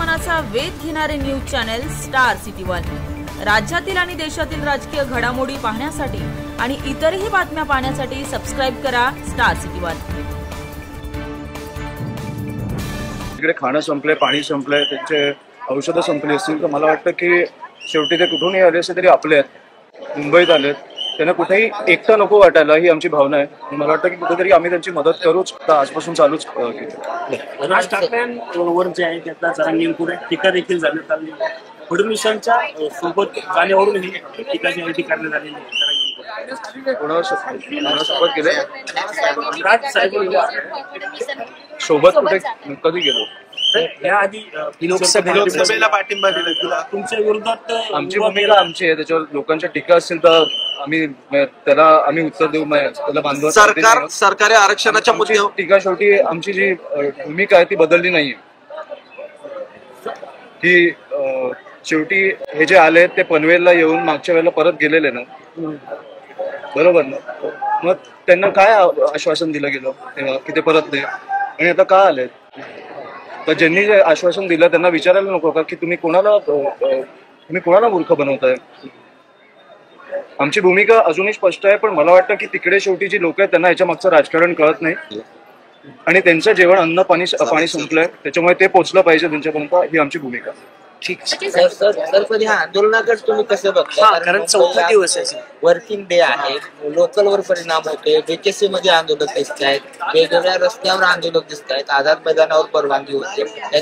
मनाचा वेध घेणारे news channel star city one. राज्यातील आणि देशातील राजकीय घडामोडी पाहण्यासाठी आणि इतरही बातम्या पाहण्यासाठी सबस्क्राइब करा स्टार सिटी वन। इकडे खाणं संपलंय, पाणी संपलंय, त्यांचे औषधं संपली असतील, तर मला वाटतं की शेवटी ते कुठूनही आले असते तरी आपले आहेत, मुंबईत आलेत, त्यांना कुठेही एकटं नको वाटायला, ही आमची भावना आहे। मला वाटतं की कुठेतरी आम्ही त्यांची मदत करूच, तर आजपासून चालूच केली। राज ठाकरेंवर जे आहे त्यातला जरा नेमकुरे टीका देखील झाली आली, फडणवीसांच्या सोबत जाण्यावरून ही टीका जी आहे ती करण्यात आलेली आहे। कोणासोबत गेले? राज साहेब सोबत कुठे कधी गेलो? याआधी लोकसभेला पाठिंबा दिला तुमच्या विरोधात आमची भूमिका आमची आहे, त्याच्यावर लोकांच्या टीका असतील तर आम्ही उत्तर देऊ, त्याला बांधव सरकारी आरक्षणाच्या मुद्द्यावर टीका शेवटी आमची जी भूमिका आहे ती बदलली नाहीये, की शेवटी हे जे आले ते पनवेलला येऊन मागच्या वेळेला परत गेलेले ना, बरोबर ना, मग त्यांना काय आश्वासन दिलं गेलं तेव्हा की ते परत दे, आणि आता का आले? तर ज्यांनी जे आश्वासन दिलं त्यांना विचारायला नको का की तुम्ही कोणाला मूर्ख बनवताय? आमची भूमिका अजूनही स्पष्ट आहे, पण मला वाटतं की तिकडे शेवटी जी लोक आहेत त्यांना याच्या मागचं राजकारण कळत नाही, आणि त्यांचं जेवण अन्न पाणी संपलंय, त्याच्यामुळे ते पोहोचलं पाहिजे त्यांच्यापर्यंत, ही आमची भूमिका। ठीक सर पण ह्या आंदोलनाकडे तुम्ही कसं बघता? कारण 4था दिवस आहे, वर्किंग डे आहे, लोकलवर परिणाम होतोय, बीकेसी मध्ये आंदोलक दिसत आहेत, वेगवेगळ्या रस्त्यावर आंदोलक दिसत आहेत, आझाद मैदानावर परवानगी होते।